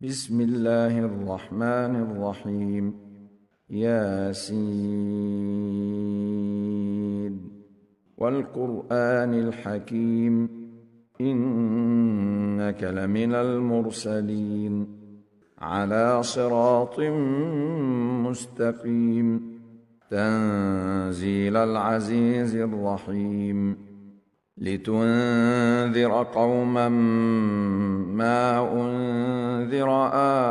بسم الله الرحمن الرحيم. ياسين والقرآن الحكيم إنك لمن المرسلين على صراط مستقيم تنزيل العزيز الرحيم لتنذر قوما ما أنذر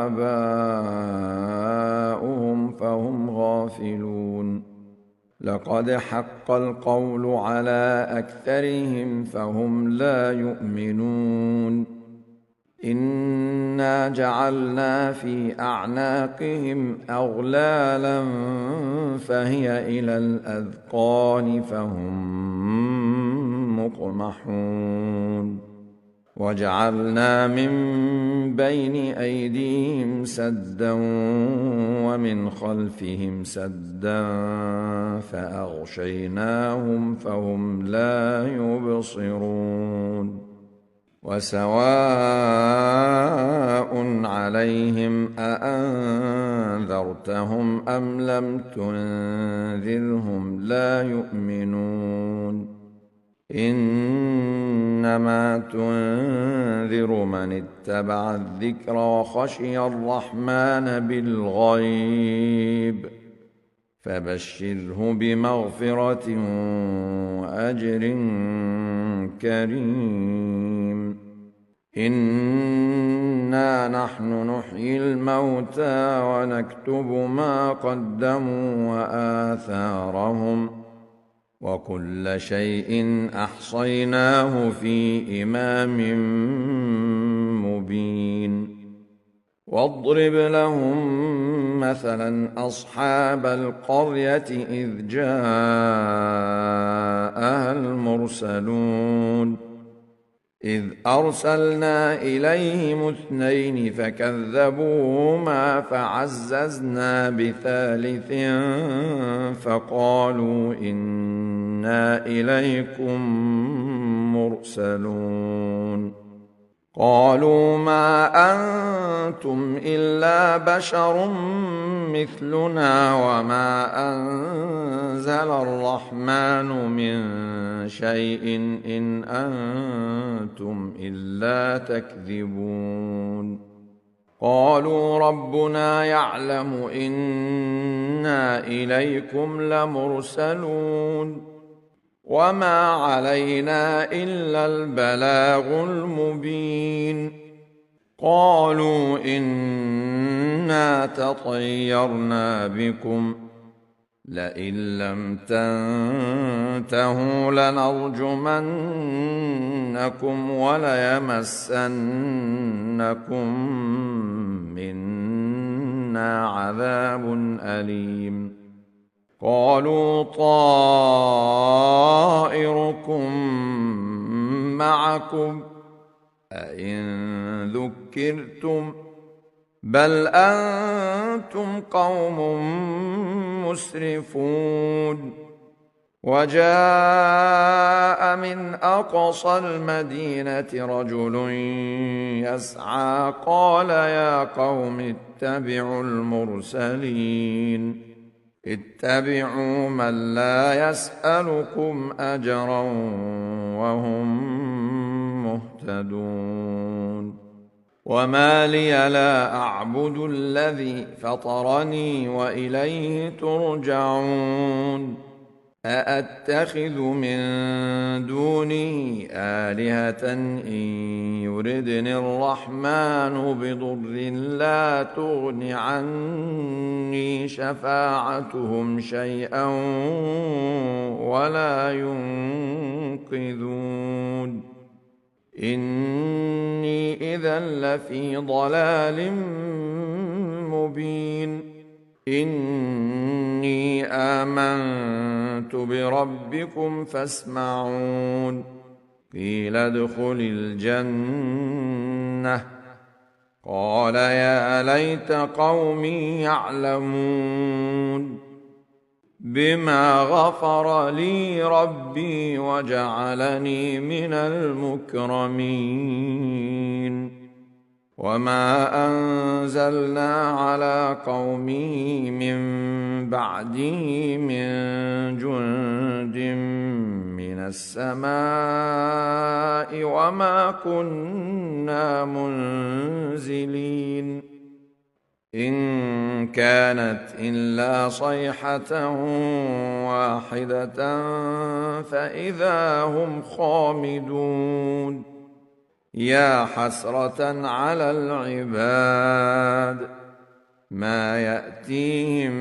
آباؤهم فهم غافلون لقد حق القول على أكثرهم فهم لا يؤمنون إنا جعلنا في أعناقهم أغلالا فهي إلى الأذقان فهم مقمحون وجعلنا من بين أيديهم سدا ومن خلفهم سدا فأغشيناهم فهم لا يبصرون وسواء عليهم أأنذرتهم أم لم تنذرهم لا يؤمنون إنما تنذر من اتبع الذكر وخشي الرحمن بالغيب فبشره بمغفرة وأجر كريم إنا نحن نحيي الموتى ونكتب ما قدموا وآثارهم وكل شيء أحصيناه في إمام مبين واضرب لهم مثلا أصحاب القرية إذ جاءها المرسلون إذ أرسلنا إليهم 2 فكذبوهما فعززنا بثالث فقالوا إنا إليكم مرسلون قالوا ما أنتم إلا بشر مثلنا وما أنزل الرحمن من شيء إن أنتم إلا تكذبون قالوا ربنا يعلم إنا إليكم لمرسلون وما علينا إلا البلاغ المبين قالوا إنا تطيرنا بكم لئن لم تنتهوا لنرجمنكم وليمسنكم منا عذاب أليم قالوا طائركم معكم أئن ذكرتم بل أنتم قوم مسرفون وجاء من أقصى المدينة رجل يسعى قال يا قوم اتبعوا المرسلين اتبعوا من لا يسألكم أجرا وهم مهتدون وما لي لا أعبد الذي فطرني وإليه ترجعون أأتخذ من دونه آلهة إن يردني الرحمن بضر لا تغن عني شفاعتهم شيئا ولا ينقذون إني إذا لفي ضلال مبين إني آمنت بربكم فاسمعون قيل ادخل الجنة قال يا ليت قومي يعلمون بما غفر لي ربي وجعلني من المكرمين وما أنزلنا على قومه من بعده من جند من السماء وما كنا منزلين إن كانت إلا صيحة واحدة فإذا هم خامدون يا حسرة على العباد ما يأتيهم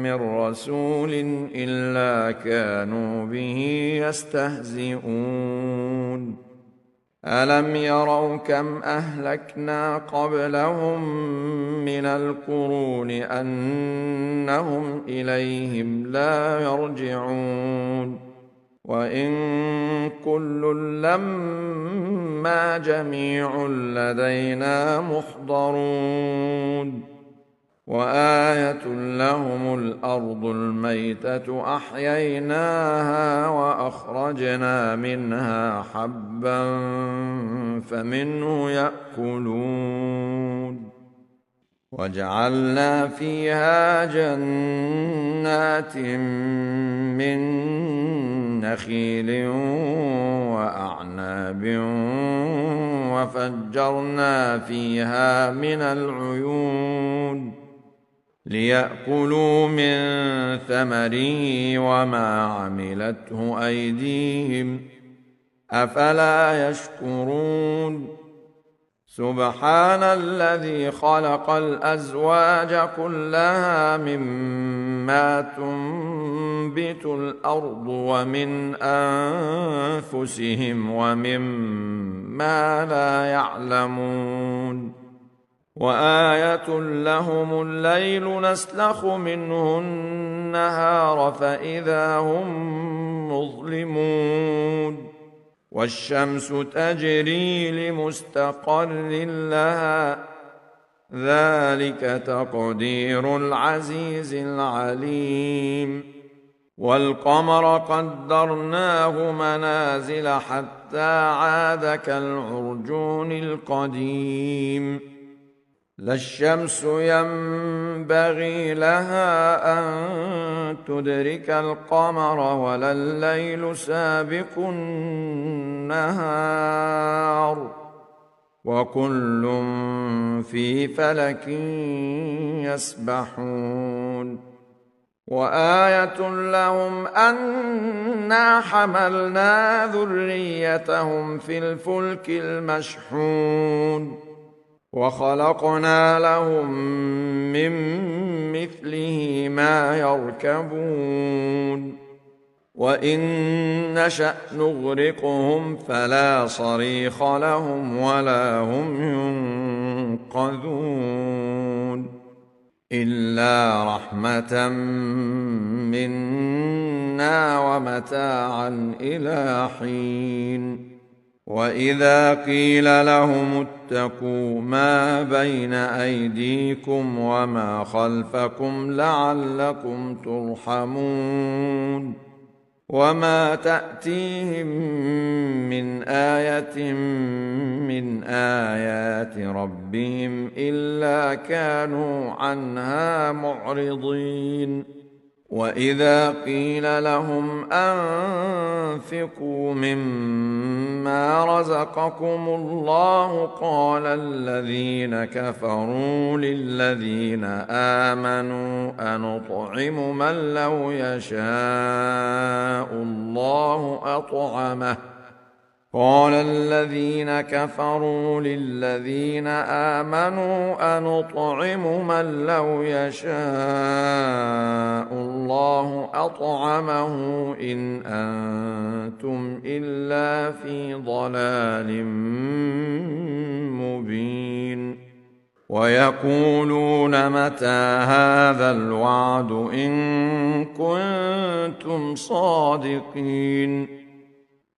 من رسول إلا كانوا به يستهزئون ألم يروا كم أهلكنا قبلهم من القرون أنهم إليهم لا يرجعون وإن كل لما جميع لدينا محضرون وآية لهم الأرض الميتة أحييناها وأخرجنا منها حبا فمنه يأكلون وجعلنا فيها جنات من نخيل وأعناب وفجرنا فيها من العيون ليأكلوا من ثمره وما عملته أيديهم أفلا يشكرون سبحان الذي خلق الأزواج كلها مما تنبت الأرض ومن أنفسهم ومما لا يعلمون وآية لهم الليل نسلخ منه النهار فإذا هم مظلمون والشمس تجري لمستقر لها ذلك تقدير العزيز العليم والقمر قدرناه منازل حتى عاد كالعرجون القديم لا الشمس ينبغي لها أن تدرك القمر ولا الليل سابق النهار وكل في فلك يسبحون وآية لهم أنا حملنا ذريتهم في الفلك المشحون وخلقنا لهم من مثله ما يركبون وإن نشأ نغرقهم فلا صريخ لهم ولا هم ينقذون إلا رحمة منا ومتاعا إلى حين وإذا قيل لهم اتقوا ما بين أيديكم وما خلفكم لعلكم ترحمون وما تأتيهم من آية من آيات ربهم إلا كانوا عنها معرضين وإذا قيل لهم أنفقوا مما رزقكم الله قال الذين كفروا للذين آمنوا أنطعم من لو يشاء الله أطعمه قال الذين كفروا للذين آمنوا أنطعم من لو يشاء الله أطعمه إن أنتم إلا في ضلال مبين ويقولون متى هذا الوعد إن كنتم صادقين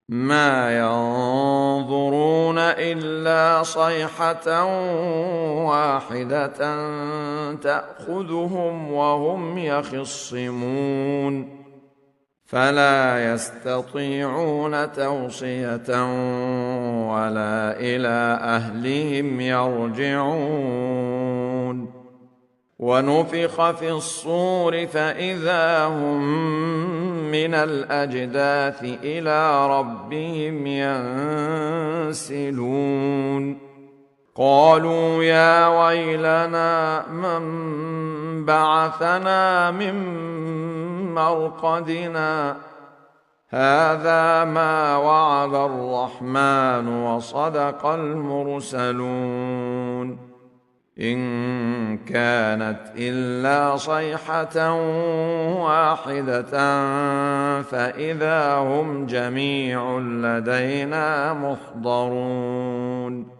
ما ينظرون إلا صيحة واحدة تأخذهم وهم يخصمون فلا يستطيعون توصية ولا إلى أهلهم يرجعون. ونفخ في الصور فإذا هم من الأجداث إلى ربهم ينسلون. قالوا يا ويلنا من بعثنا من مرقدنا هذا ما وعد الرحمن وصدق المرسلون. إن كانت إلا صيحة واحدة فإذا هم جميع لدينا محضرون.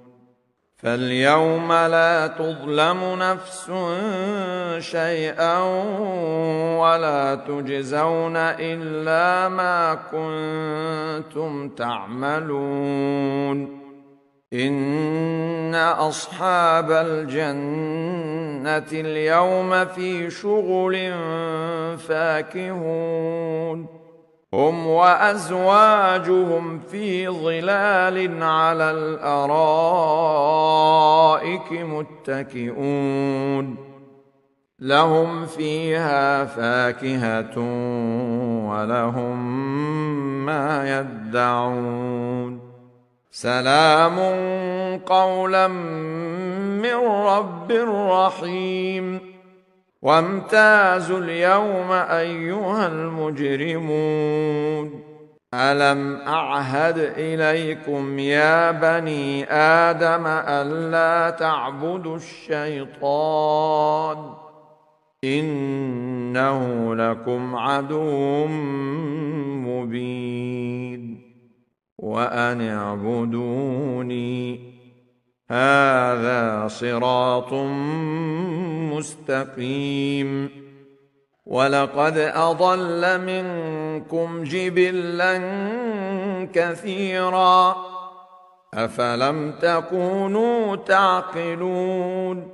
فاليوم لا تظلم نفس شيئا ولا تجزون إلا ما كنتم تعملون. إن أصحاب الجنة اليوم في شغل فاكهون. هم وأزواجهم في ظلال على الأرائك متكئون. لهم فيها فاكهة ولهم ما يدعون. سلام قولا من رب رحيم. وامتازوا اليوم أيها المجرمون. ألم أعهد إليكم يا بني آدم ألا تعبدوا الشيطان إنه لكم عدو مبين. وأن اعبدوني هذا صراط مستقيم. ولقد أضل منكم جبلا كثيرا أفلم تكونوا تعقلون.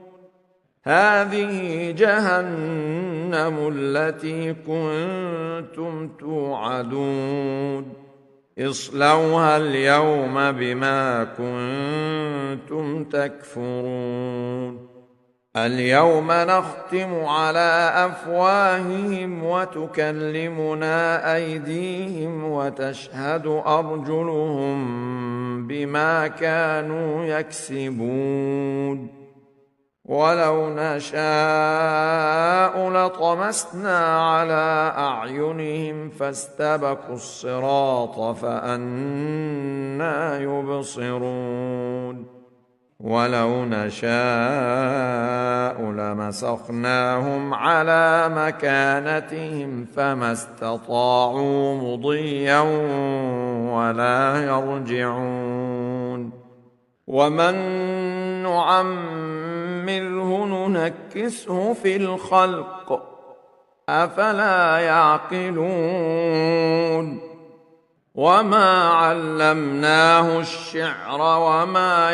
هذه جهنم التي كنتم توعدون اصلوها اليوم بما كنتم تكفرون. اليوم نختم على أفواههم وتكلمنا أيديهم وتشهد أرجلهم بما كانوا يكسبون. ولو نشاء لطمسنا على أعينهم فاستبقوا الصراط فأنى يبصرون. ولو نشاء لمسخناهم على مكانتهم فما استطاعوا مضيا ولا يرجعون. ومن نعمره ننكسه في الخلق أفلا يعقلون. وما علمناه الشعر وما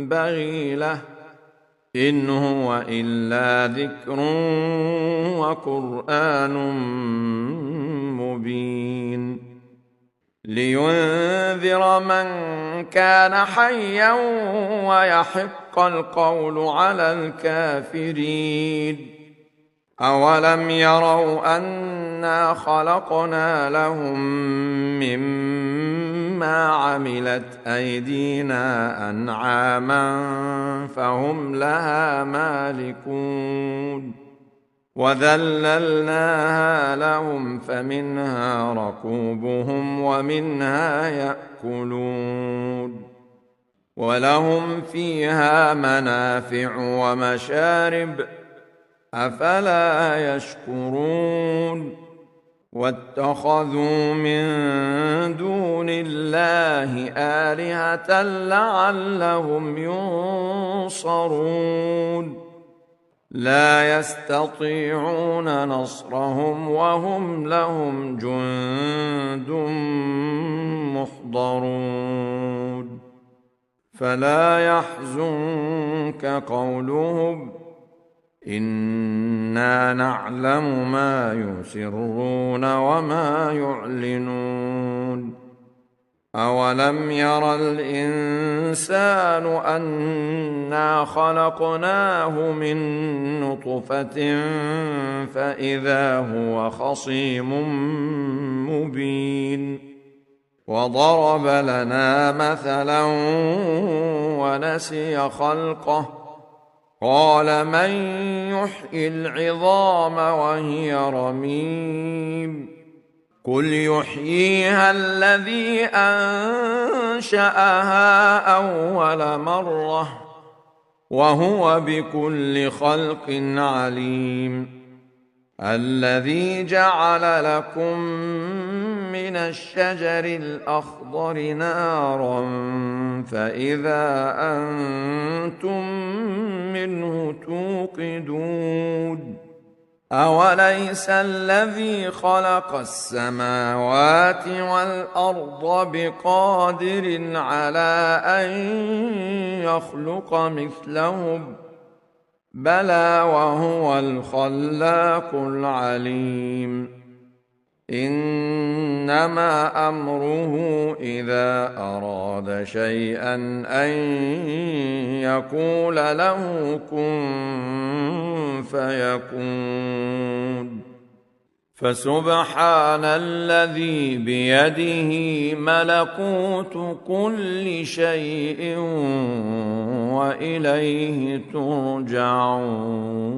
ينبغي له إن هو إلا ذكر وقرآن مبين. لينذر من كان حيا ويحق القول على الكافرين. أولم يروا أنا خلقنا لهم مما عملت أيدينا أنعاما فهم لها مالكون. وذللناها لهم فمنها ركوبهم ومنها يأكلون. ولهم فيها منافع ومشارب أفلا يشكرون. واتخذوا من دون الله آلهة لعلهم ينصرون. لا يستطيعون نصرهم وهم لهم جند محضرون. فلا يحزنك قولهم إنا نعلم ما يسرون وما يعلنون أولم ير الإنسان أنا خلقناه من نطفة فإذا هو خصيم مبين وضرب لنا مثلا ونسي خلقه قال من يحيي العظام وهي رميم قل يحييها الذي أنشأها أول مرة وهو بكل خلق عليم الذي جعل لكم من الشجر الأخضر نارا فإذا أنتم منه توقدون أوليس الذي خلق السماوات والأرض بقادر على أن يخلق مثلهم بلى وهو الخلاق العليم إنما أمره إذا أراد شيئا أن يقول له كن فيكون فسبحان الذي بيده ملكوت كل شيء وإليه ترجعون